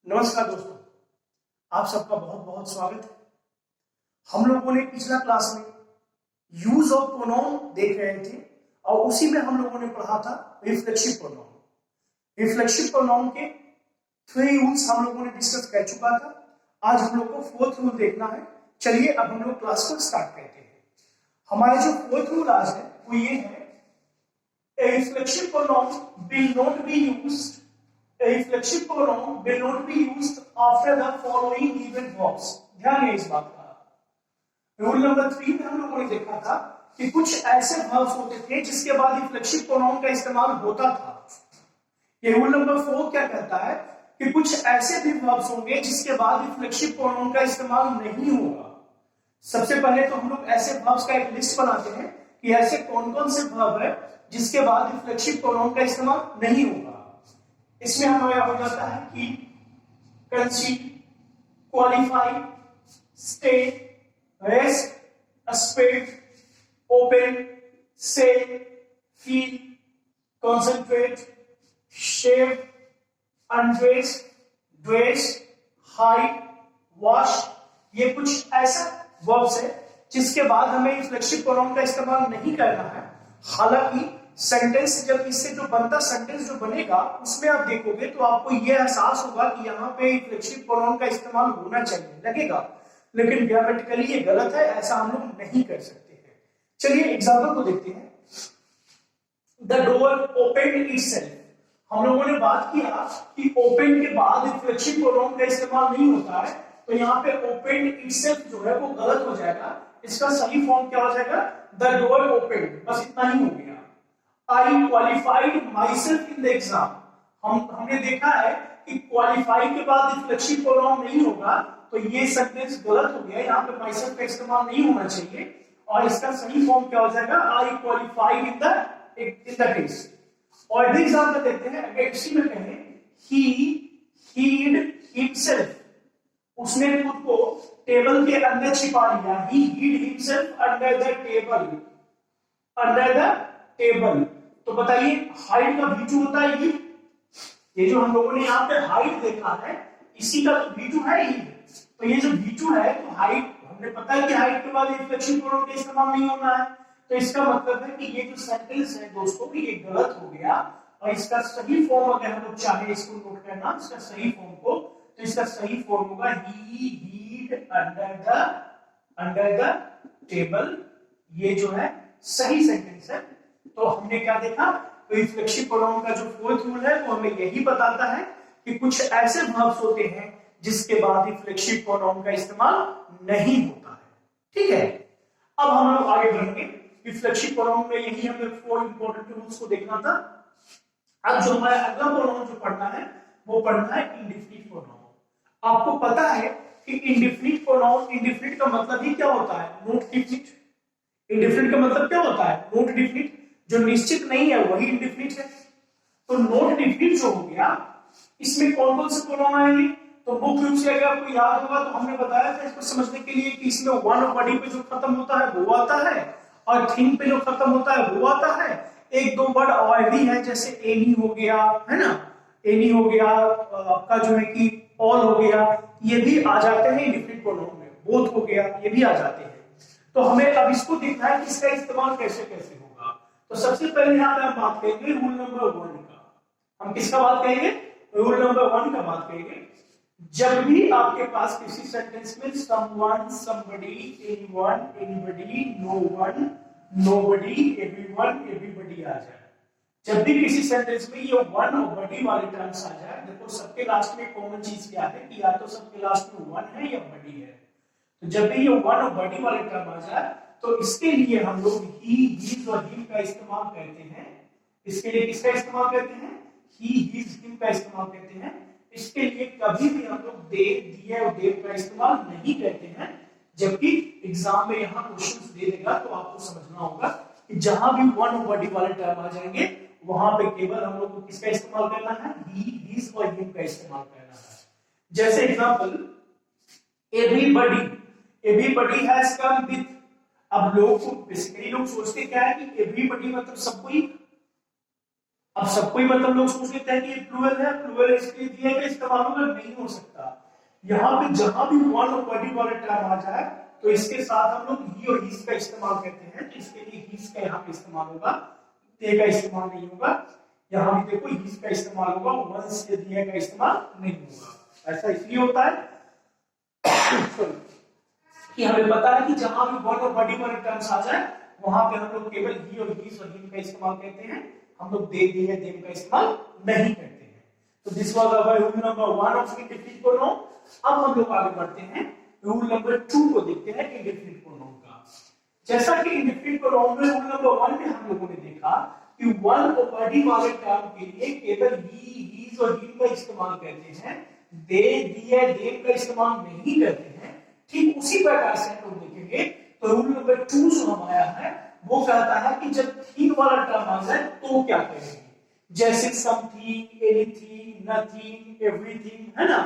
नमस्कार दोस्तों, आप सबका बहुत बहुत स्वागत है। हम लोगों ने पिछला क्लास में यूज ऑफ प्रोनाउन देख रहे थे और उसी में हम लोगों ने पढ़ा था रिफ्लेक्सिव प्रोनाउन। रिफ्लेक्सिव प्रोनाउन के 3 रूल्स हम लोगों ने डिस्कस कर चुका था। आज हम लोग को 4th रूल देखना है। चलिए अब हम लोग क्लास को स्टार्ट करते हैं। हमारा जो 4th रूल आज है वो ये है, a reflexive pronoun will not be used A reflexive pronoun will not be used after the following given verbs। ध्यान है इस बात का। रूल नंबर 3 में हम लोगों ने देखा था कि कुछ ऐसे verbs होते थे जिसके बाद reflexive pronoun का इस्तेमाल होता था। ये रूल नंबर 4 क्या कहता है कि कुछ ऐसे भी verbs होंगे जिसके बाद reflexive pronoun का इस्तेमाल नहीं होगा। सबसे पहले तो हम लोग ऐसे verbs का एक लिस्ट बनाते हैं कि ऐसे कौन कौन से verb है जिसके बाद reflexive pronoun का इस्तेमाल नहीं होगा। इसमें हमारा हो जाता है कि कंसीड, qualify, stay, rest, aspect, open, से, फील, कॉन्सेंट्रेट, शेव, अनड्रेस, ड्रेस, हाइड, वॉश। ये कुछ ऐसा वर्ब्स है जिसके बाद हमें रिफ्लेक्सिव प्रोनाउन का इस्तेमाल नहीं करना है। हालांकि सेंटेंस जब इससे जो बनता सेंटेंस जो बनेगा उसमें आप देखोगे तो आपको यह एहसास होगा कि यहाँ पे रिफ्लेक्सिव प्रोनाउन का इस्तेमाल होना चाहिए लगेगा, लेकिन ग्रामेटिकली ये गलत है, ऐसा हम लोग नहीं कर सकते हैं। चलिए एग्जांपल को देखते हैं। The door open itself. हम लोगों ने बात किया कि ओपन के बाद रिफ्लेक्सिव प्रोनाउन का इस्तेमाल नहीं होता है, तो यहाँ पे ओपन इटसेल्फ जो है वो गलत हो जाएगा। इसका सही फॉर्म क्या हो जाएगा? The door open. बस इतना ही हो गया। I qualified myself in the exam। हमने देखा है कि क्वालिफाई के बाद रिफ्लेक्सिव प्रोनाउन नहीं होगा, तो ये सेंटेंस गलत हो गया। यहाँ पे myself का इस्तेमाल नहीं होना चाहिए और इसका सही फॉर्म क्या हो जाएगा? I qualified in the test। और भी एग्जांपल देखते हैं। अगर इसी में कहें he hid himself, उसने खुद को टेबल के अंदर छिपा लिया। He hid himself under the table। तो बताइए हाइट का V2 होता है ये जो हम लोगों ने यहाँ पे हाइट देखा है इसी का तो V2 है ही। तो ये जो V2 है तो हाइट, हमने पता है कि हाइट के बाद रिफ्लेक्सिव प्रोनाउन का इस्तेमाल नहीं होना है, तो इसका मतलब है कि ये जो सेंटेंस है दोस्तों ये गलत हो गया। और इसका सही फॉर्म अगर हम लोग चाहे इसको नोट करना, इसका सही फॉर्म को, तो इसका सही फॉर्म होगा he hid under the table। ये जो है सही सेंटेंस है। तो हमने क्या देखा? तो रिफ्लेक्सिव प्रोनाउन का जो 4th रूल है वो हमें यही बताता है कि कुछ ऐसे वर्ब्स होते हैं जिसके बाद रिफ्लेक्सिव प्रोनाउन का इस्तेमाल नहीं होता है। ठीक है, अब हम लोग आगे बढ़ेंगे। रिफ्लेक्सिव प्रोनाउन में यही हमें 4 इंपॉर्टेंट रूल्स को देखना था। अब जो हमारा अगला प्रोनाउन जो पढ़ना है वो पढ़ना है इंडेफिनिट प्रोनाउन। आपको पता है कि इंडेफिनिट प्रोनाउन, इंडेफिनिट का मतलब ही क्या होता है? Not definite. इंडेफिनिट का मतलब क्या होता है? Not definite. जो निश्चित नहीं है वही इंडेफिनिट है। तो नॉट डिफिनिट जो हो गया, इसमें कौन कौन से प्रोनाउन आएंगे? तो मुख्य रूप से अगर आपको याद होगा तो हमने बताया था इसको समझने के लिए कि इसमें वन और बॉडी पे जो खत्म होता है वो आता है और थिंग पे जो खत्म होता है वो आता है। एक दो वर्ड और भी है, जैसे एनी हो गया, है ना, एनी हो गया, आपका जो है कि ऑल हो गया, ये भी आ जाते हैं इंडेफिनिट प्रोनाउन में। बोथ हो गया, ये भी आ जाते हैं। तो हमें अब इसको देखना है कि इसका इस्तेमाल कैसे कैसे होगा। तो सबसे पहले यहाँ पे हम बात करेंगे रूल नंबर 1 का। हम किसका बात करेंगे? रूल नंबर 1 का बात करेंगे। जब भी आपके पास किसी सेंटेंस में someone, somebody, anyone, anybody, no one, nobody, everyone, everybody आ जाए, जब भी किसी सेंटेंस में ये वन और बडी वाले टर्म्स आ जाए, देखो सबके लास्ट में कॉमन चीज क्या है कि या तो सबके लास्ट में वन है या बडी है। तो जब भी ये वन और बडी वाले टर्म आ जाए तो इसके लिए हम लोग ही, हिज और हिम का इस्तेमाल करते हैं। इसके लिए किसका इस्तेमाल करते हैं? ही, हिज, हिम का इस्तेमाल करते हैं। इसके लिए कभी भी हम लोग दे, दिए और देव का इस्तेमाल नहीं करते हैं। जबकि एग्जाम में यहाँ क्वेश्चंस दे देगा तो आपको समझना होगा कि जहां भी वन और बडी वाले टर्म आ जाएंगे वहां पे केवल हम लोग को किसका इस्तेमाल करना है? ही, हिज और हिम का इस्तेमाल करना है। जैसे example, everybody has come with. अब लोग को बेसिकली लोग सोचते क्या है कि एवरीबॉडी मतलब सब कोई। अब सबको ही मतलब लोग सोच लेते हैं कि ये प्लूरल है, प्लूरल इसके दिए का इस्तेमाल होगा, नहीं हो सकता। यहाँ पे जहां भी वन और बॉडी वाला टर्म आ जाए तो इसके साथ हम लोग ही और हिज का इस्तेमाल करते हैं, तो इसके लिए हिज का यहाँ पे इस्तेमाल होगा, ते का इस्तेमाल नहीं होगा। यहाँ भी देखो हिज का इस्तेमाल होगा, वंस के दिए का इस्तेमाल नहीं होगा। ऐसा इसलिए होता है कि हमें पता है कि जहां भी वन और बॉडी वाले टर्म्स आ जाए वहां पे हम लोग केवल ही और हिज और हिम का इस्तेमाल करते हैं, हम लोग दे दिए देम का इस्तेमाल नहीं करते हैं। तो this was our rule number 1 of indefinite pronoun. अब हम लोग आगे बढ़ते हैं, रूल नंबर 2 को देखते हैं इंडेफिनिट प्रोनाउन का। जैसा कि इंडेफिनिट प्रोनाउन में रूल नंबर 1 में हम लोगों ने देखा कि वन और बॉडी वाले टर्म के लिए केवल ही हिज और हिम का इस्तेमाल करते हैं, दे दिए देम का इस्तेमाल नहीं करते हैं। ठीक उसी प्रकार से हम लोग देखेंगे तो रूल नंबर 2 जो हमारा है वो कहता है कि जब थिंग वाला टर्म आ जाए तो क्या करेंगे, जैसे समथिंग, एनीथिंग, नथिंग, एवरीथिंग, है ना।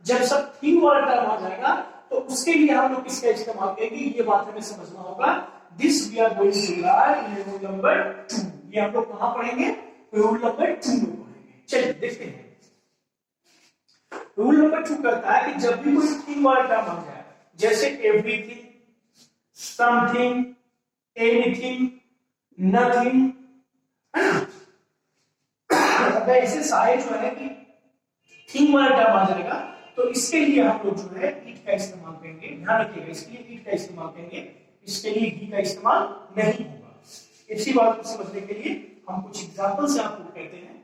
जब सब थिंग वाला टर्म आ जाएगा तो उसके लिए हम लोग किसका इस्तेमाल करेंगे, ये बात हमें समझना होगा। This we are going to learn in rule number 2। ये हम लोग कहां पढ़ेंगे, रूल नंबर 2 में पढ़ेंगे। चलिए देखते हैं। रूल नंबर 2 कहता है कि जब भी कोई थिंग वाला टर्म आ जाए, जैसे एवरीथिंग, समथिंग, एनीथिंग, नथिंग, है ना, अगर ऐसे सारे जो है कि थिंग वाला टर्म आ जाएगा तो इसके लिए हम लोग जो है इट का इस्तेमाल करेंगे। ध्यान रखिएगा, इसके लिए इट का इस्तेमाल करेंगे, इसके लिए ही का इस्तेमाल नहीं होगा। इसी बात को समझने के लिए हम कुछ एग्जांपल से आपको कहते हैं।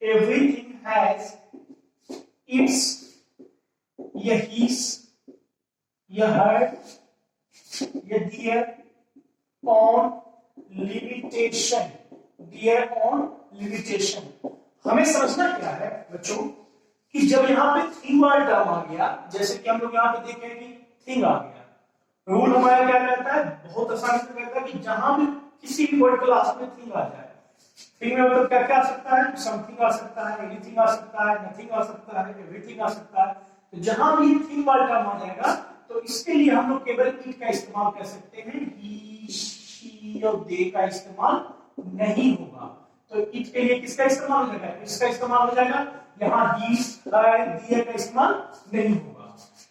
एवरीथिंग हैज इट्स, ये हिज, ये हर, ये their own limitation, their own limitation. हमें समझना क्या है बच्चों कि जब यहाँ पे थिंग वाला टर्म आ गया, जैसे कि हम लोग यहाँ पे देखें कि थिंग आ गया, रूल हमारा क्या कहता है, बहुत आसानी से कहता है कि जहां भी किसी भी वर्ड क्लास में थिंग आ जाए, थिंग में मतलब क्या क्या आ सकता है, समथिंग आ सकता है, एनीथिंग आ सकता है, नथिंग आ सकता है, एवरीथिंग आ सकता है। तो जहां भी थिंग वाला टर्म आ जाएगा तो इसके लिए हम लोग केवल इट का इस्तेमाल कर सकते हैं, ही, शी और दे का इस्तेमाल नहीं होगा। तो इट के लिए किसका इस्तेमाल हो जाएगा, इसका इस्तेमाल हो जाएगा। यहाँ ही, हर, दियर का इस्तेमाल नहीं होगा।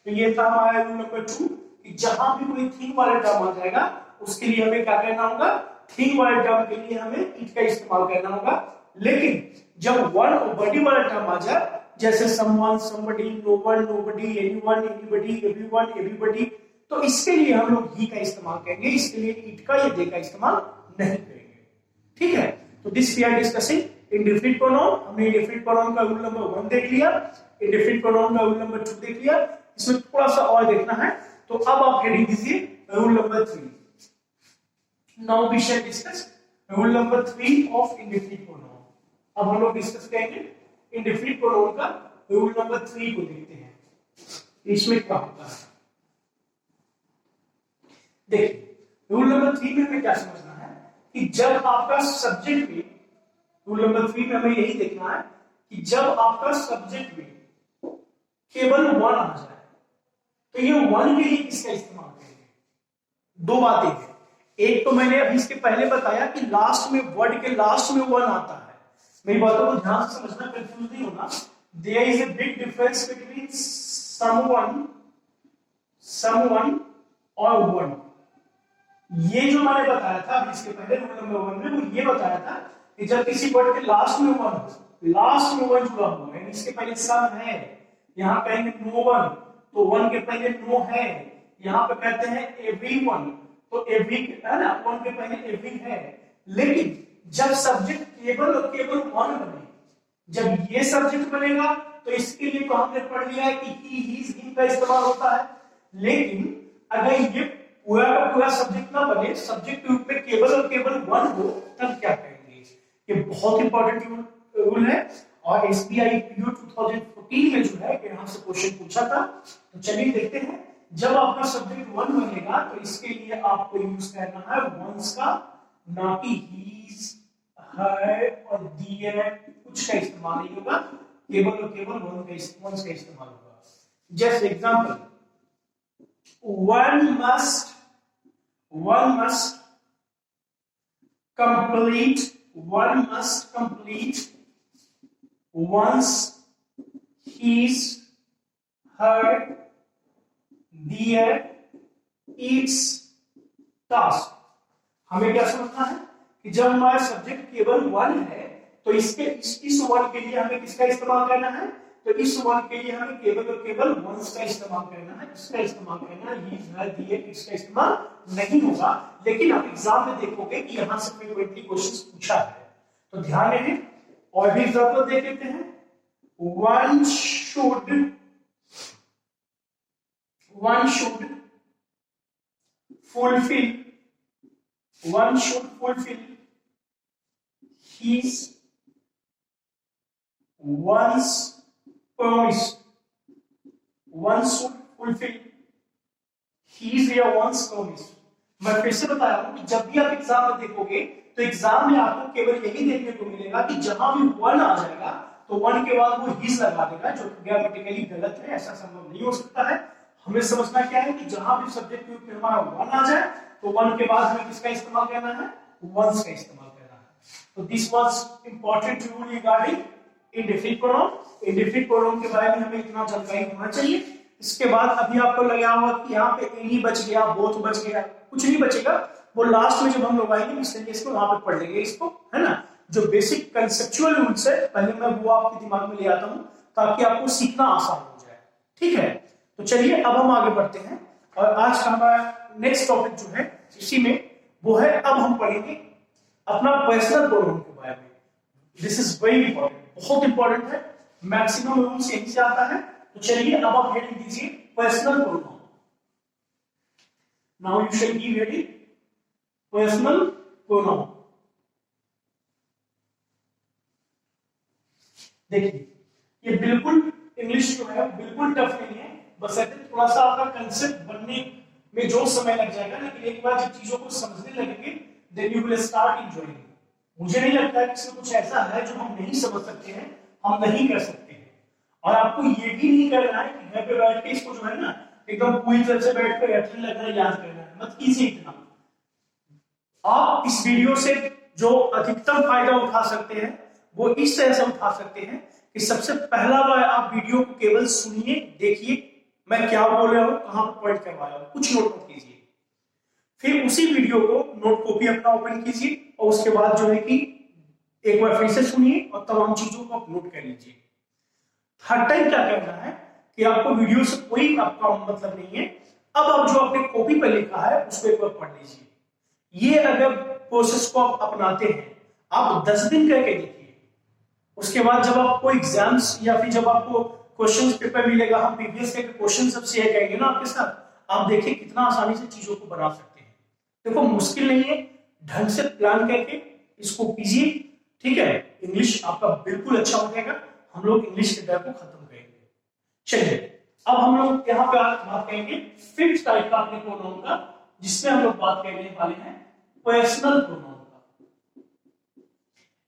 तो ये था हमारा रूल नंबर 2 कि जहां भी कोई थिंग वाला टर्म आ जाएगा उसके लिए हमें क्या करना होगा, थिंग वाले टर्म के लिए हमें इट का इस्तेमाल करना होगा। लेकिन जब वन और बॉडी वाला टर्म आ जाए, जैसे someone, somebody, known, nobody, anyone, anybody, everyone, everybody, तो इसके लिए हम लोग ही का इस्तेमाल करेंगे, इसके लिए इट का या दे का इस्तेमाल नहीं करेंगे। ठीक है, तो this we are discussing indefinite pronoun. हमने इंडेफिनिट प्रोनाउन का रूल नंबर 1 देख लिया, इंडेफिनिट प्रोनाउन का रूल नंबर 2 देख लिया। इसमें थोड़ा सा और देखना है, तो अब आप हेडिंग दीजिए rule number 3। Now we shall discuss rule number 3 of indefinite pronoun. अब हम लोग डिस्कस करेंगे इंडेफिनिट प्रोनाउन का रूल नंबर 3 को देखते हैं, इसमें क्या होता है। देखिए रूल नंबर 3 में हमें क्या समझना है कि जब आपका सब्जेक्ट में, रूल नंबर 3 में हमें यही देखना है कि जब आपका सब्जेक्ट में केवल वन आ जाए तो ये वन के लिए किसका इस्तेमाल करेंगे। दो बातें हैं, एक तो मैंने अभी इसके पहले बताया कि लास्ट में, वर्ड के लास्ट में वन आता है। मेरी बातों को ध्यान से समझना, कंफ्यूज नहीं होना। There is a big difference between someone, someone और वन। ये जो मैंने बताया था अभी इसके पहले रूल नंबर 1 में, वो ये बताया था कि जब किसी वर्ड के लास्ट में वन, लास्ट में वन जुड़ा हुआ है, इसके पहले सम है, यहां कहेंगे नो वन, तो वन के पहले नो है, यहां पे कहते हैं एवरीवन, तो एवरी है ना, वन के पहले एवरी है। लेकिन जब सब्जेक्ट केवल और केवल वन बने, जब ये सब्जेक्ट बनेगा तो इसके लिए तो हमने पढ़ लिया है कि ही, हिज, हिम का इस्तेमाल होता है। लेकिन अगर ये पूरा का पूरा सब्जेक्ट ना बने, सब्जेक्ट के रूप में केवल और केवल वन हो, तब क्या करेंगे। ये बहुत इंपॉर्टेंट रूल है और एसबीआई पीओ 2014 में जो है यहां से क्वेश्चन पूछा था। तो चलिए देखते हैं, जब आपका सब्जेक्ट वन बनेगा तो इसके लिए आपको यूज करना है वंस का, ना कि हीज, हर और दियर कुछ का इस्तेमाल नहीं होगा, केवल और केवल वंस का इस्तेमाल होगा। जैसे example, one must one must complete once his, her, their, its task। हमें क्या समझना है कि जब हमारा सब्जेक्ट केवल वन है तो इसके इस वन के लिए हमें किसका इस्तेमाल करना है, तो इस वन के लिए हमें केवल और केवल वंस का इस्तेमाल करना है, इसका इस्तेमाल करना है, ही, हर, दिए, इसका इस्तेमाल नहीं होगा। लेकिन आप एग्जाम में देखोगे कि यहां से फ्रीक्वेंटली क्वेश्चंस पूछा है, तो ध्यान रखें। और भी एग्जांपल देख लेते हैं। one should fulfill his once promise, one should fulfill his या once promise। मैं फिर से बता रहा हूं कि जब भी आप एग्जाम में देखोगे तो एग्जाम में आपको केवल यही देखने को मिलेगा कि जहां भी वन आ जाएगा तो वन के बाद वो हिज लगा देगा, जो ग्रामेटिकली गलत है, ऐसा संभव नहीं हो सकता है। हमें समझना क्या है कि जहां भी सब्जेक्ट के ऊपर हमारा वन आ जाए तो वन के बाद हमें किसका इस्तेमाल करना है, वंस का इस्तेमाल करना है। तो this was important rule regarding indefinite pronoun. Indefinite pronoun के बारे में हमें इतना जानकारी होना चाहिए। इसके बाद अभी आपको लगा होगा कि यहाँ पे एनी बच गया, बोथ बच गया, कुछ नहीं बचेगा, वो लास्ट में जब हम लोग आएंगे मिसलेनियस को वहां पे पढ़ लेंगे इसको, है ना। जो बेसिक कंसेप्चुअल रूल्स है पहले मैं वो आपके दिमाग में ले आता हूं ताकि आपको सीखना आसान हो जाए, ठीक है। तो चलिए अब हम आगे बढ़ते हैं और आज का हमारा नेक्स्ट टॉपिक जो है इसी में वो है, अब हम पढ़ेंगे अपना पर्सनल प्रोनाउन के बारे में। दिस इज वेरी इंपॉर्टेंट, बहुत इंपॉर्टेंट है, मैक्सिमम रूल्स यहीं से आता है। तो चलिए अब आप हेडिंग दीजिए personal pronoun. Now you shall give heading personal pronoun. देखिए ये बिल्कुल इंग्लिश जो है बिल्कुल टफ नहीं है, बस थोड़ा सा आपका कंसेप्ट बनने में जो समय लग जाएगा, लेकिन एक बार जब चीजों को समझने लगेंगे then you will start enjoying. मुझे नहीं लगता है कि इसमें कुछ ऐसा है जो हम नहीं समझ सकते हैं, हम नहीं कर सकते हैं। और आपको ये भी नहीं करना है कि घर पे बैठ के इसको जो है ना एकदम पूरी तरह से बैठ कर रटने लगना, याद करना है, मत कीजिए इतना। आप इस वीडियो से जो अधिकतम फायदा उठा सकते हैं वो इस तरह से उठा सकते हैं कि सबसे पहला बार आप वीडियो को केवल सुनिए, देखिए मैं क्या बोल रहा हूं, कहां पर पॉइंट करवा रहा हूं, कुछ नोट मत कीजिए। फिर उसी वीडियो को नोट कॉपी अपना ओपन कीजिए और उसके बाद जो है कि एक बार फिर से सुनिए और तमाम चीजों को आप नोट कर लीजिए। हर टाइम क्या करना है कि आपको वीडियो से कोई आपका मतलब नहीं है, अब आप जो अपने कॉपी पर लिखा है उसको एक बार पढ़ लीजिए। ये अगर प्रोसेस को आप अपनाते हैं, आप 10 दिन करके देखिए, उसके बाद जब आपको एग्जाम्स या फिर जब आपको क्वेश्चन पेपर मिलेगा, हम प्रीवियस के क्वेश्चन सब शेयर करेंगे ना आपके साथ, आप देखिए कितना आसानी से चीजों को बना सकते हैं। देखो मुश्किल नहीं है, ढंग से प्लान करके इसको कीजिए, ठीक है। इंग्लिश आपका बिल्कुल अच्छा हो जाएगा, हम लोग इंग्लिश के डर को खत्म करेंगे। चलिए अब हम लोग यहाँ पे बात करेंगे फिफ्थ टाइप का अपने प्रोनाउन का, जिसमें हम लोग बात करने वाले हैं पर्सनल प्रोनाउन का।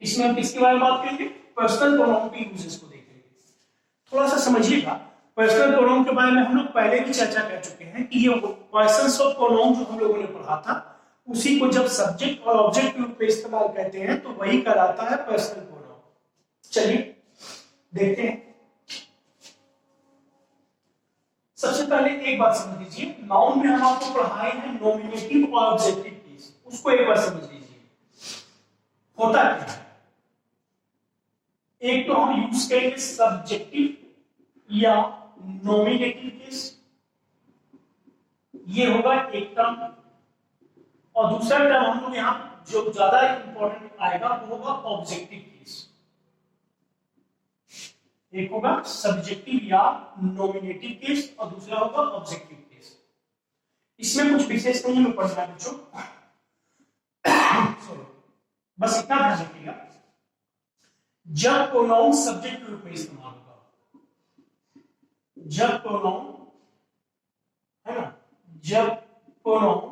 इसमें हम किसके बारे में बात करेंगे, पर्सनल प्रोनाउन के यूजेस को देखेंगे। थोड़ा सा समझिएगा, पर्सनल प्रोनाउन के बारे में हम लोग पहले भी चर्चा कर चुके हैं कि ये पर्सन्स ऑफ प्रोनाउन जो हम लोगों ने पढ़ा था, उसी को जब सब्जेक्ट और ऑब्जेक्ट के रूप में इस्तेमाल करते हैं तो वही कहलाता है पर्सनल प्रोनाउन। चलिए देखते हैं। सबसे पहले एक बात समझ लीजिए, नाउन में हम आपको पढ़ाए हैं नॉमिनेटिव और ऑब्जेक्टिव केस, उसको एक बार समझ लीजिए होता क्या है। एक तो हम यूज करेंगे सब्जेक्टिव या नॉमिनेटिव केस, ये होगा एक टर्म, और दूसरा टर्म हम लोग यहां जो ज्यादा इंपॉर्टेंट आएगा वो होगा ऑब्जेक्टिव केस। एक होगा सब्जेक्टिव या नॉमिनेटिव केस और दूसरा होगा ऑब्जेक्टिव केस। इसमें कुछ विशेष नहीं है पढ़ना बच्चों, बस इतना ध्यान रखिएगा, जब प्रोनाउन सब्जेक्ट के रूप में इस्तेमाल होगा, जब प्रोनाउन है ना, जब प्रोनाउन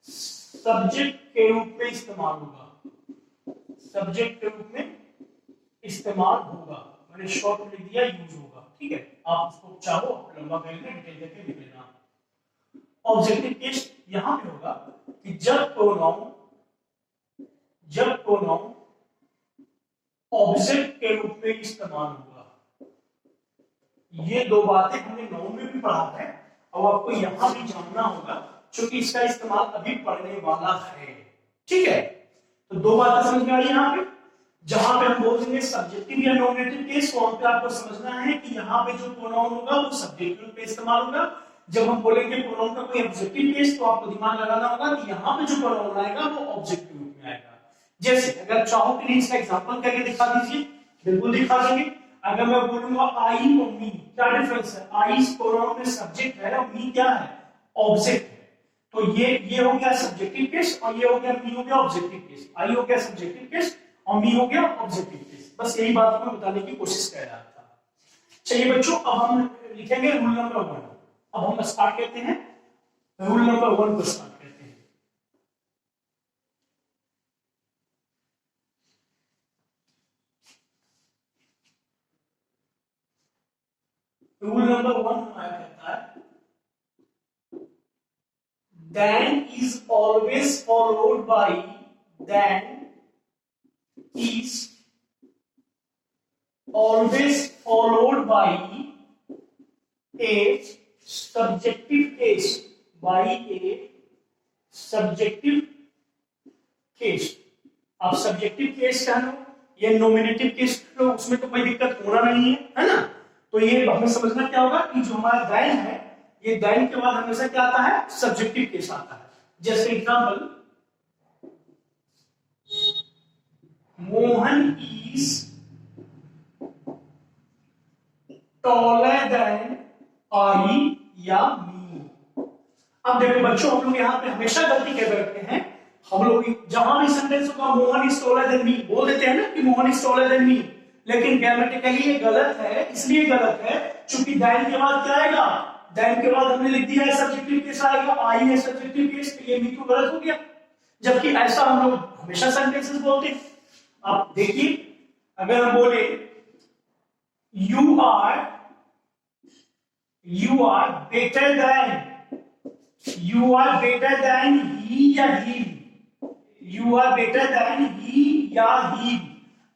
सब्जेक्ट के रूप में इस्तेमाल होगा, सब्जेक्ट के रूप में इस्तेमाल होगा, मैंने शॉर्ट में लिख दिया यूज होगा, ठीक है। आप उसको चाहो लंबा कर लेना, डिटेल करके लिख लेना। ऑब्जेक्टिव केस यहां पे होगा कि जब प्रोनाउन ऑब्जेक्ट के रूप में इस्तेमाल होगा। ये दो बातें हमने नाउन में भी पढ़ा है, अब आपको यहां भी जानना होगा क्योंकि इसका इस्तेमाल अभी पढ़ने वाला है। ठीक है, तो दो बातें समझ में आ रही है। यहाँ पे जहां पे हम बोल देंगे सब्जेक्टिव या नॉमिनेटिव केस, वहां पे आपको समझना है कि यहाँ पे जो प्रोनाउन होगा वो सब्जेक्टिव पे इस्तेमाल होगा। जब हम बोलेंगे प्रोनाउन का कोई ऑब्जेक्टिव केस, तो आपको दिमाग लगाना होगा कि यहाँ पे जो प्रोनाउन आएगा वो ऑब्जेक्टिव रूप में आएगा। जैसे अगर चाहो कि नहीं इसका एग्जांपल करके दिखा दीजिए, बिल्कुल दिखा देंगे। अगर मैं बोलूंगा आई और मी, क्या डिफरेंस है? आई प्रोनाउन में सब्जेक्ट है और मी क्या है? ऑब्जेक्ट है। तो ये हो गया सब्जेक्टिव केस और ये हो गया मी हो गया ऑब्जेक्टिव केस। आई हो गया सब्जेक्टिव केस और मी हो गया ऑब्जेक्टिव केस। बस यही बात को बताने की कोशिश कर रहा था। चलिए बच्चों, अब हम लिखेंगे रूल नंबर 1। अब हम स्टार्ट करते हैं रूल नंबर 1 को स्टार्ट करते हैं। रूल नंबर 1 हमारा कहता है then is always followed by then is always followed by a subjective case, by a subjective case। अब सब्जेक्टिव केस कह लो या नॉमिनेटिव केस कह लो, उसमें तो कोई दिक्कत होना नहीं है ना। तो ये हमें समझना क्या होगा कि जो हमारा देन है, ये देन के बाद हमेशा क्या आता है? सब्जेक्टिव केस आता है। जैसे example, Mohan is taller than I या मी। अब देखो बच्चों, हम लोग यहाँ पे हमेशा गलती कर बैठते हैं। हम लोग जहां भी सेंटेंस होगा मोहन इज टॉलर देन मी बोल देते हैं ना कि मोहन इज टॉलर देन मी, लेकिन ग्रामेटिकली ये गलत है। इसलिए गलत है क्योंकि देन के बाद क्या आएगा? देन के बाद हमने लिख दिया है सब्जेक्टिव केस आएगा, आई है सब्जेक्टिव केस, तो ये भी तो गलत हो गया। जबकि ऐसा हम लोग हमेशा सेंटेंसेस बोलते हैं। आप देखिए, अगर हम बोले you are better than, you are better than he या he, you are better than he या ही।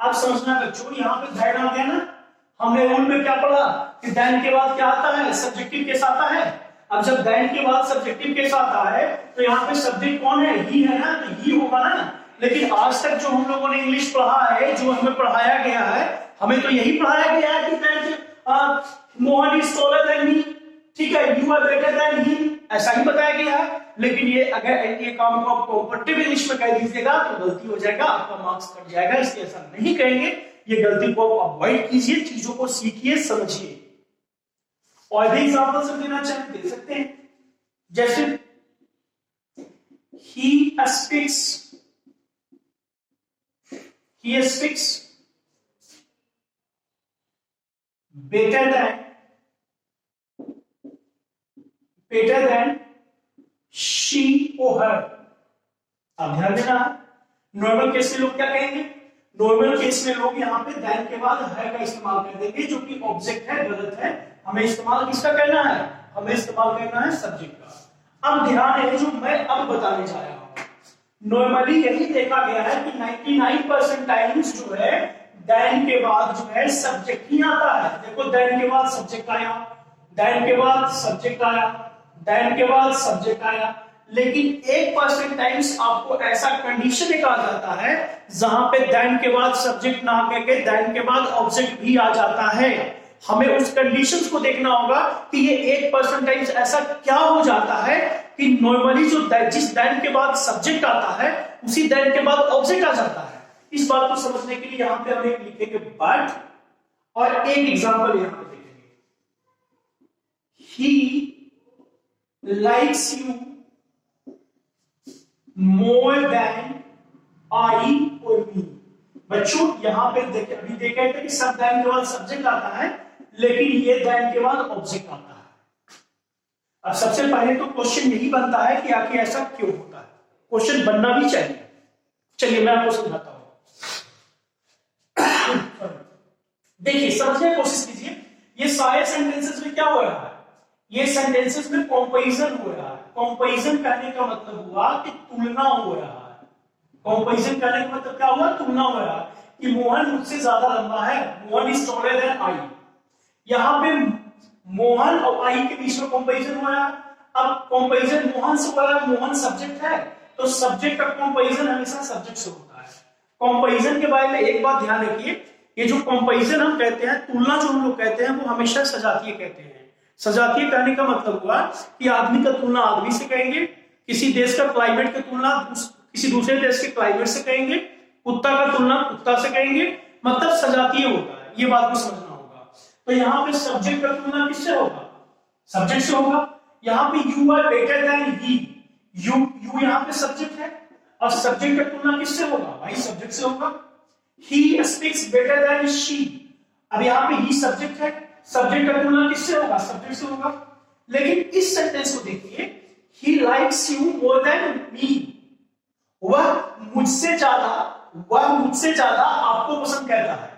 अब समझना बच्चों, यहां पे देन आ गया ना। हमने रूल में क्या पढ़ा कि देन के बाद क्या आता है? सब्जेक्टिव केस आता है। अब जब देन के बाद सब्जेक्टिव केस आता है तो यहाँ पे सब्जेक्ट कौन है? ही है ना, तो ही होगा ना। लेकिन आज तक जो हम लोगों ने इंग्लिश पढ़ा है, जो हमें पढ़ाया गया है, हमें तो यही पढ़ाया गया है कि Mohan is taller than me, ठीक है, you are better than he, ऐसा ही बताया गया है। लेकिन ये अगर ये काम को आप कॉम्परेटिव इंग्लिश में कह दीजिएगा तो गलती हो जाएगा, आपका मार्क्स कट जाएगा। इसलिए ऐसा नहीं कहेंगे। ये गलती को अवॉइड कीजिए, चीजों को सीखिए, समझिए। और भी एग्जांपल सब देना चाहें दे सकते हैं। जैसे he speaks better than she or her। अब ध्यान देना, नॉर्मल केस में लोग क्या कहेंगे? नॉर्मल केस में लोग यहाँ पे देन के बाद है का इस्तेमाल कर देंगे, जो कि ऑब्जेक्ट है, गलत है। हमें इस्तेमाल किसका करना है? हमें इस्तेमाल करना है सब्जेक्ट का। अब ध्यान है, जो मैं अब बताने जा रहा हूं, नॉर्मली यही देखा गया है कि 99% टाइम्स जो है देन के बाद जो है सब्जेक्ट ही आता है। देखो, देन के बाद सब्जेक्ट आया, देन के बाद सब्जेक्ट आया, देन के बाद सब्जेक्ट आया। लेकिन 1% टाइम्स आपको ऐसा कंडीशन निकाल जाता है जहां पे देन के बाद सब्जेक्ट ना कहके देन के बाद ऑब्जेक्ट भी आ जाता है। हमें उस कंडीशंस को देखना होगा कि ये 1% टाइम्स ऐसा क्या हो जाता है कि नॉर्मली जो जिस देन के बाद सब्जेक्ट आता है उसी देन के बाद ऑब्जेक्ट आ जाता है। इस बात को समझने के लिए यहां पे हम एक लिखेंगे बट, और एक एग्जांपल यहां पे देखेंगे, he likes you more than I और मी। बच्चों यहां पे देखे, अभी देखा था कि सब देन के बाद सब्जेक्ट आता है, लेकिन ये देन के बाद ऑब्जेक्ट आता है। अब सबसे पहले तो क्वेश्चन यही बनता है कि आखिर ऐसा क्यों होता है। क्वेश्चन बनना भी चाहिए। चलिए मैं आपको समझाता हूं। देखिए, समझने की कोशिश कीजिए। ये सारे सेंटेंसेस में क्या हो रहा है? ये सेंटेंसेस में कंपैरिजन हो रहा है। कंपैरिजन करने का मतलब हुआ कि तुलना हो रहा है। कंपैरिजन करने का मतलब क्या हुआ? तुलना हो रहा है कि मोहन मुझसे ज्यादा लंबा है, Mohan is taller than I. यहां पे मोहन और आई के बीच में कंपैरिजन हो रहा है। अब कंपैरिजन मोहन से हो रहा है, मोहन सब्जेक्ट है, तो सब्जेक्ट का कंपैरिजन हमेशा सब्जेक्ट से होता है। कंपैरिजन के बारे में एक बात ध्यान रखिए, ये जो कंपैरिजन हम कहते हैं, तुलना जो हम लोग कहते हैं, वो हमेशा सजातीय कहते हैं। सजातीय कहने का मतलब हुआ कि आदमी का तुलना आदमी से करेंगे, किसी देश का क्लाइमेट की तुलना किसी दूसरे देश के क्लाइमेट से करेंगे, कुत्ता का तुलना कुत्ता से करेंगे, मतलब सजातीय होता है। ये बात को समझना होगा। तो यहाँ पे सब्जेक्ट का तुलना किससे होगा? सब्जेक्ट से होगा। यहाँ पे you are better than he, you यहाँ पे सब्जेक्ट है और सब्जेक्ट का तुलना किससे होगा? भाई सब्जेक्ट से होगा। He speaks better than she, अब यहाँ पे ही सब्जेक्ट है, सब्जेक्ट का तुलना किससे होगा? सब्जेक्ट से होगा। लेकिन इस सेंटेंस को देखिए, ही likes you more than me, वह मुझसे ज्यादा आपको पसंद करता है।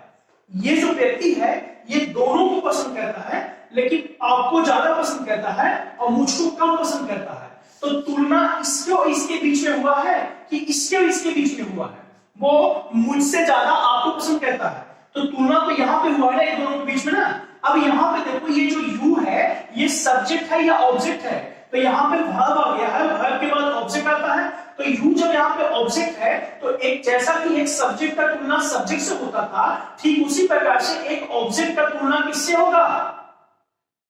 ये जो व्यक्ति है ये दोनों को पसंद करता है, लेकिन आपको ज्यादा पसंद करता है और मुझको कम पसंद करता है। तो तुलना इसके और इसके बीच में हुआ है कि इसके और इसके बीच में हुआ है? वो मुझसे ज्यादा आपको पसंद करता है, तो तुलना तो यहां पे हुआ है दोनों के बीच में ना। अब यहां पे देखो, ये जो यू है ये सब्जेक्ट है या ऑब्जेक्ट है? तो यहां पे वर्ब आ गया है, वर्ब के बाद ऑब्जेक्ट आता है। तो यू जब यहाँ पे ऑब्जेक्ट है, तो एक जैसा कि एक सब्जेक्ट का तुलना सब्जेक्ट से होता था, ठीक उसी प्रकार से एक ऑब्जेक्ट का तुलना किससे होगा?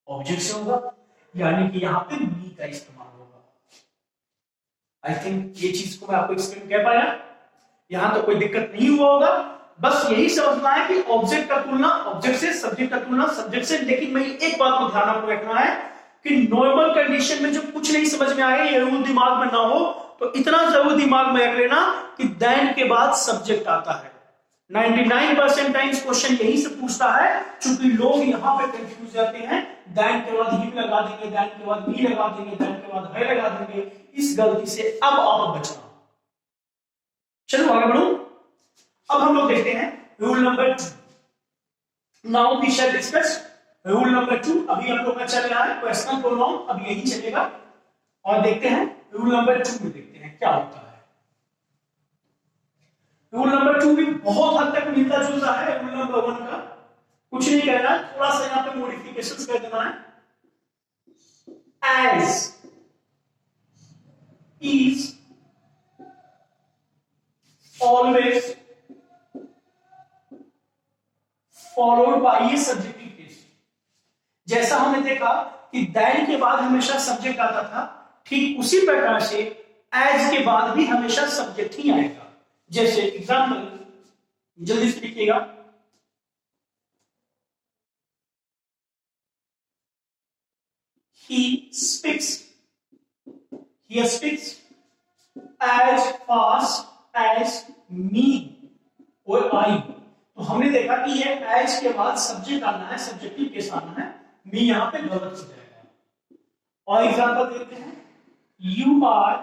ऑब्जेक्ट से होगा। यानी कि यहाँ पे मी का इस्तेमाल होगा। आई थिंक ये चीज को मैं आपको एक्सप्लेन कर पाया, यहां तो कोई दिक्कत नहीं हुआ होगा। बस यही समझना है कि ऑब्जेक्ट का तुलना ऑब्जेक्ट से, सब्जेक्ट का तुलना सब्जेक्ट से। लेकिन मैं एक बात को ध्यान आपको रखना है कि नॉर्मल कंडीशन में जो कुछ नहीं समझ में आए, ये रूल दिमाग में ना हो, तो इतना जरूर दिमाग में रख लेना कि देन के बाद सब्जेक्ट आता है। 99% टाइम्स क्वेश्चन यही से पूछता है, क्योंकि लोग यहां पे कंफ्यूज जाते हैं, देन के बाद ही लगा देंगे, देन के बाद भी लगा देंगे, देन के बाद है लगा देंगे। इस गलती से अब आप बचना। चलो आगे बढ़ो। अब हम लोग देखते हैं rule number 2। Now we shall discuss rule number 2। अभी हम लोग का चल रहा है पर्सनल प्रोनाउन, अब यही चलेगा। और देखते हैं रूल नंबर 2 में देखते हैं क्या होता है। रूल नंबर 2 भी बहुत हद तक मिलता जुलता है रूल नंबर 1 का, कुछ नहीं कहना, थोड़ा सा यहाँ पे मॉडिफिकेशंस कर देना है। As, is, always followed by ये सब्जेक्टिव केस। जैसा हमने देखा कि देन के बाद हमेशा सब्जेक्ट आता था, ठीक उसी प्रकार से एज के बाद भी हमेशा सब्जेक्ट ही आएगा। जैसे एग्जांपल, जल्दी से लिखिएगा, he speaks as fast as me और I। तो हमने देखा कि ये एज के बाद सब्जेक्ट आना है, सब्जेक्टिव केस आना है, मी यहां पे गलत हो जाएगा। और एग्जांपल देखते हैं, you are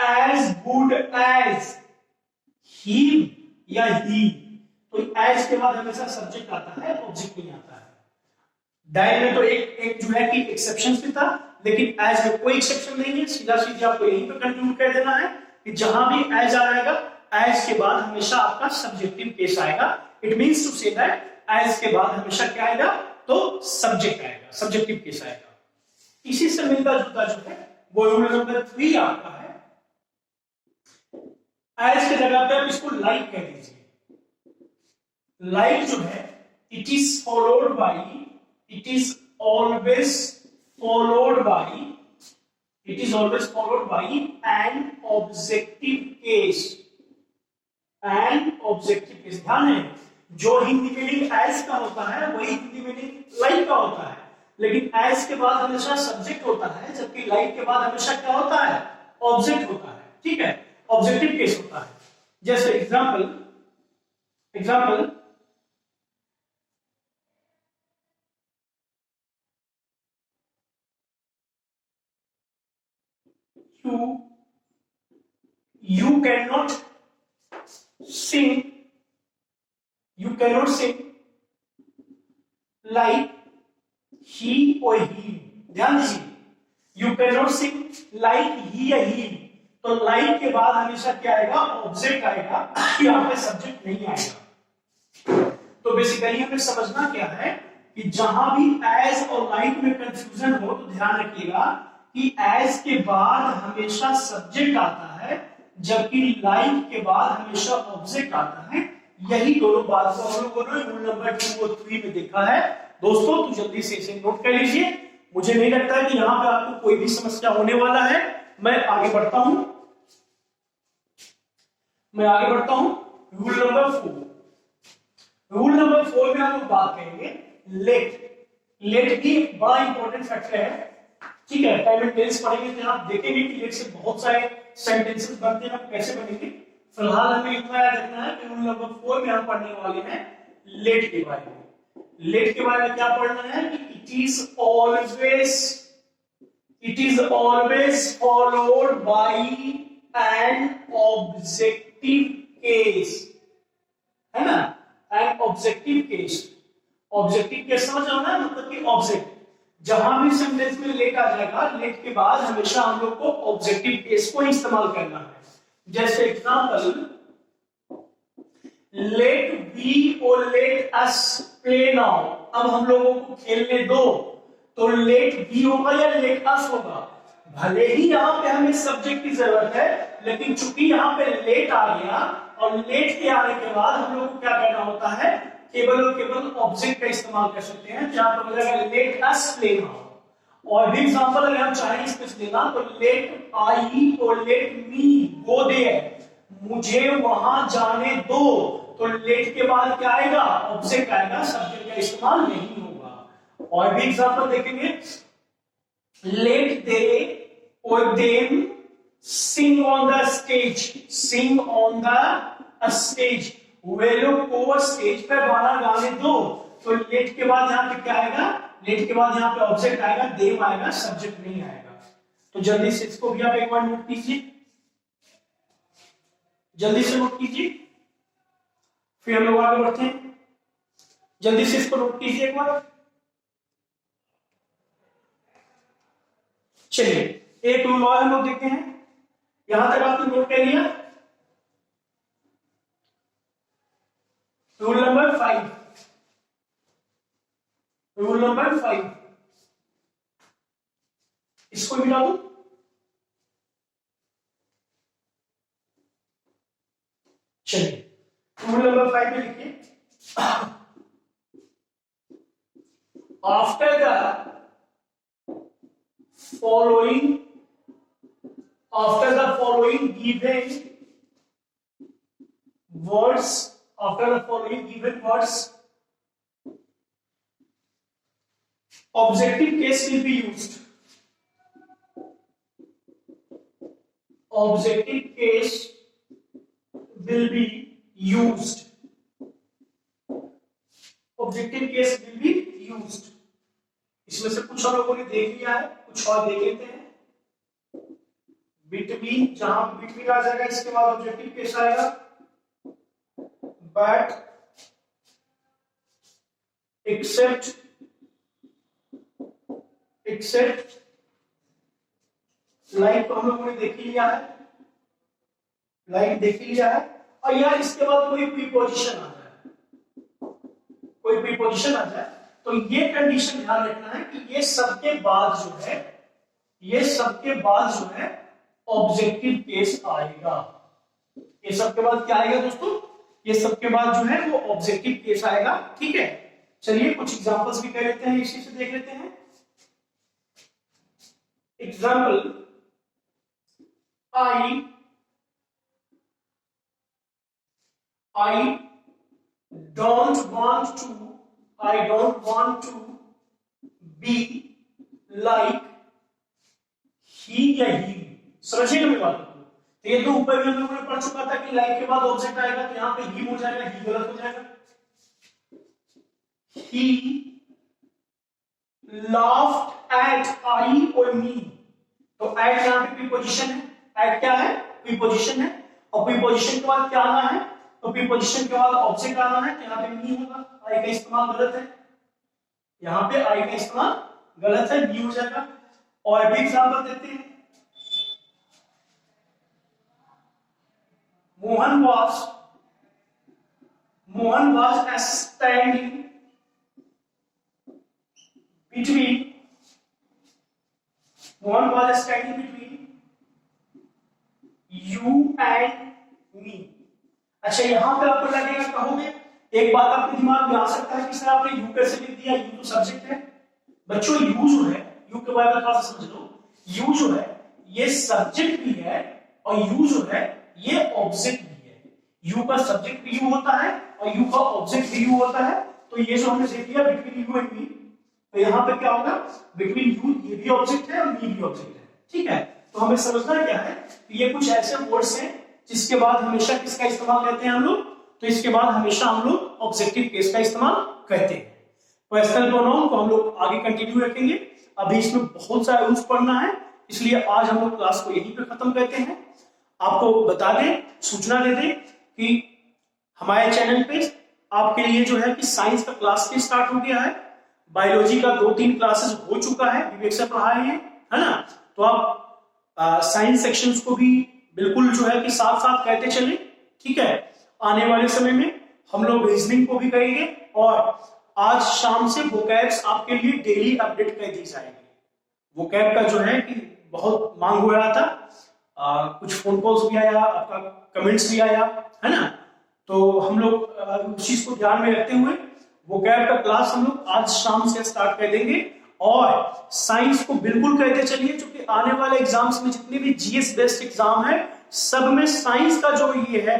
as good as he या ही। तो एज के बाद हमेशा सब्जेक्ट आता है, ऑब्जेक्ट नहीं आता है। डायल में तो एक जो है कि एक्सेप्शन भी था, लेकिन एज में कोई एक्सेप्शन नहीं है। सीधा सीधा आपको यहीं पे कंक्लूड कर देना है कि जहां भी एज आएगा, एज के बाद हमेशा आपका सब्जेक्टिव केस आएगा। It means to say that as के बाद हमेशा क्या आएगा? तो सब्जेक्ट आएगा, सब्जेक्टिव केस आएगा। इसी से मिलता जुलता जो है वो रूल नंबर 3 आपका है। एज के जगह पे आप इसको लाइक कह दीजिए। लाइक जो है, it is followed by, it is always followed by an objective case। ध्यान है, जो हिंदी मीनिंग एज का होता है वही हिंदी मीनिंग लाइक का होता है, लेकिन एज के बाद हमेशा सब्जेक्ट होता है, जबकि लाइक के बाद हमेशा क्या होता है? ऑब्जेक्ट होता है। ठीक है, ऑब्जेक्टिव केस होता है। जैसे example, you cannot sing like he or he। ध्यान दीजिए, you can not sing like he या ही, तो लाइक के बाद हमेशा क्या आएगा, ऑब्जेक्ट आएगा, यहाँ पे सब्जेक्ट नहीं आएगा। तो बेसिकली हमें समझना क्या है कि जहां भी एज और लाइक में कंफ्यूजन हो तो ध्यान रखिएगा कि एज के बाद हमेशा सब्जेक्ट आता है, जबकि लाइक के बाद हमेशा ऑब्जेक्ट आता है। यही दोनों बात को हम लोगों ने रूल नंबर 2 और 3 में देखा है दोस्तों, तो जल्दी से इसे नोट कर लीजिए। मुझे नहीं लगता कि यहां पे आपको कोई भी समस्या होने वाला है। मैं आगे बढ़ता हूं रूल नंबर 4। रूल नंबर 4 में हम लोग बात करेंगे लेट। लेट भी बड़ा इंपॉर्टेंट फैक्टर है, ठीक है। टाइम एंड टेंस पढ़ेंगे तो आप देखेंगे कि लेट से बहुत सारे सेंटेंसेस बनते हैं, कैसे बनेंगे। फिलहाल हमें इतना याद रखना है कि रूल नंबर 4 में हम पढ़ने वाले हैं लेट के बारे में। लेट के बारे में क्या पढ़ना है कि it is always followed bye an objective case, है ना, an objective case. Objective case समझ रहे हो ना, मतलब कि ऑब्जेक्ट, जहां भी सेंटेंस में लेट आ जाएगा, लेट के बाद हमेशा हम लोग को ऑब्जेक्टिव केस को इस्तेमाल करना है। जैसे एग्जांपल, लेट वी और लेट अस प्ले नाउ, अब हम लोगों को खेलने दो, तो लेट वी होगा या लेट अस होगा। भले ही यहां पे हमें सब्जेक्ट की जरूरत है, लेकिन चूंकि यहां पे लेट आ गया और लेट के आने के बाद हम लोग को क्या करना होता है, केवल और केवल ऑब्जेक्ट का इस्तेमाल कर सकते हैं। जहां पर मिलेगा लेट अस प्ले नाउ। और भी एग्जांपल अगर हम चाहें इसमें लेना तो लेट आई और लेट मी गो देयर, मुझे वहां जाने दो, तो लेट के बाद क्या आएगा, ऑब्जेक्ट आएगा, सब्जेक्ट का इस्तेमाल नहीं होगा। और भी एग्जांपल देखेंगे, लेट दे और them sing on the stage, sing on the stage, वे लोग को स्टेज पर गाना गाने दो, तो लेट के बाद यहां पे क्या आएगा, लेट के बाद यहां पे ऑब्जेक्ट आएगा, देम आएगा, सब्जेक्ट नहीं आएगा। तो जल्दी से इसको भी आप एक बार नोट कीजिए, जल्दी से नोट कीजिए, फिर हम लोग आगे बढ़ते हैं। जल्दी से इसको नोट कीजिए एक बार। चलिए एक रूल और हम लोग देखते हैं। यहां तक आपने नोट कर लिया। रूल नंबर 5, रूल नंबर 5, इसको मिला दो। चलिए रूल नंबर 5 में लिखिए, after the following given words, objective case will be used. Objective case will be used. Objective case will be used. इसमें से कुछ हम लोगों ने देख लिया है, कुछ और देख लेते हैं। बिटवीन, जहां बिटवीन आ जाएगा इसके बाद ऑब्जेक्टिव केस आएगा। बट एक्सेप्ट लाइक हम लोगों ने देख लिया है, लाइक देख लिया है। और यार इसके बाद कोई प्रीपोजिशन आ जाए, कोई प्रीपोजिशन आ जाए, तो ये कंडीशन ध्यान रखना है कि ये सबके बाद जो है, ये सबके बाद जो है ऑब्जेक्टिव केस आएगा। ये सबके बाद क्या आएगा दोस्तों, ये सबके बाद जो है वो ऑब्जेक्टिव केस आएगा, ठीक है। चलिए कुछ एग्जांपल्स भी कर लेते हैं, इसी से देख लेते हैं। Example, I don't want to be like he या he। समझिएगा मेरी बात को। तो ये तो ऊपर भी हम लोगों ने पढ़ चुका था कि लाइक के बाद ऑब्जेक्ट आएगा, तो यहां पे ही हो जाएगा, ही गलत हो जाएगा। He laughed at I or me, तो at यहां पे प्रीपोजिशन है, at क्या है, प्रीपोजिशन है, और प्रीपोजिशन के बाद क्या आना है, तो प्रीपोजिशन के बाद ऑब्जेक्ट आना है, तो यहां पे मी होगा। आई का इस्तेमाल गलत है, यहां पे आई का इस्तेमाल गलत है, बी हो जाएगा। और भी एग्जाम्पल देते हैं। Mohan was standing between you and me। अच्छा, यहां पे आपको लगेगा, कहोगे, एक बात आपके दिमाग में आ सकता है कि सर आपने यू कैसे लिख दिया, यू तो सब्जेक्ट है। बच्चों यू जो है, यू के बारे में थोड़ा सा समझ लो, यू जो है ये सब्जेक्ट भी है और यू जो है ये ऑब्जेक्ट भी है। यू का सब्जेक्ट भी यू होता है और यू का ऑब्जेक्ट भी यू होता है। तो ये जो हमने देख लिया बिटवीन यू एंड मी, तो यहां पे क्या होगा, बिटवीन यू ये भी ऑब्जेक्ट है और मी भी ऑब्जेक्ट है। ठीक है, तो हमें समझना क्या है, ये कुछ ऐसे वर्ड्स हैं जिसके बाद हमेशा किसका इस्तेमाल करते हैं हम लोग, तो इसके बाद हमेशा हम लोग ऑब्जेक्टिव केस का इस्तेमाल करते हैं। पर्सनल प्रोनाउन को हम लोग आगे कंटिन्यू रखेंगे, अभी इसमें बहुत सारा रूल्स पढ़ना है, इसलिए आज हम लोग क्लास को यहीं पे खत्म करते हैं। आपको बता दें, सूचना दे दें कि हमारे चैनल पे आपके लिए जो है कि साइंस का क्लास भी स्टार्ट हो गया है। बायोलॉजी का 2-3 क्लासेस हो चुका है, विवेक से पढ़ाए हैं, है ना। तो आप साइंस सेक्शंस को भी बिल्कुल जो है कि साथ साथ कहते चले। ठीक है, आने वाले समय में हम लोग रीजनिंग को भी करेंगे और आज शाम से वोकैब्स आपके लिए डेली अपडेट कर दी जाएगी। वोकैब का जो है कि बहुत मांग हो रहा था, कुछ फोन कॉल्स भी आया, आपका कमेंट्स भी आया, है ना। तो हम लोग उस चीज को ध्यान में रखते हुए वोकैब का क्लास हम लोग आज शाम से स्टार्ट कर देंगे। और साइंस को बिल्कुल कहते चलिए, क्योंकि आने वाले एग्जाम्स में जितने भी जीएस बेस्ड एग्जाम है सब में साइंस का जो ये है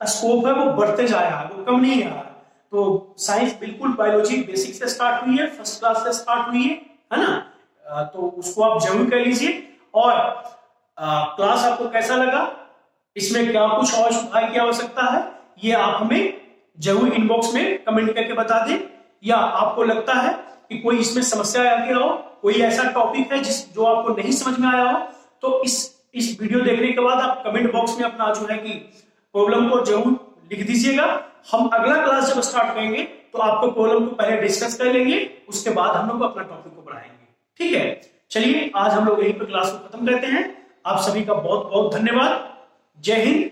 स्कोप है वो बढ़ते जा रहा है, वो कम नहीं आ रहा। तो साइंस बिल्कुल बायोलॉजी बेसिक से स्टार्ट हुई है, फर्स्ट क्लास से स्टार्ट हुई है ना। तो उसको आप जरूर कर लीजिए। और क्लास आपको कैसा लगा, इसमें क्या कुछ और सुधार की आवश्यकता है, ये आप हमें जरूर इनबॉक्स में कमेंट करके बता दें। या आपको लगता है कि कोई इसमें समस्या आ गया हो, कोई ऐसा टॉपिक है जो आपको नहीं समझ में आया हो, तो इस वीडियो देखने के बाद आप कमेंट बॉक्स में अपना जो है कि प्रॉब्लम को जरूर लिख दीजिएगा। हम अगला क्लास जब स्टार्ट करेंगे तो आपको प्रॉब्लम को पहले डिस्कस कर लेंगे, उसके बाद हम लोग अपना टॉपिक को बढ़ाएंगे। ठीक है, चलिए आज हम लोग यहीं पर क्लास को खत्म करते हैं। आप सभी का बहुत बहुत धन्यवाद। जय हिंद,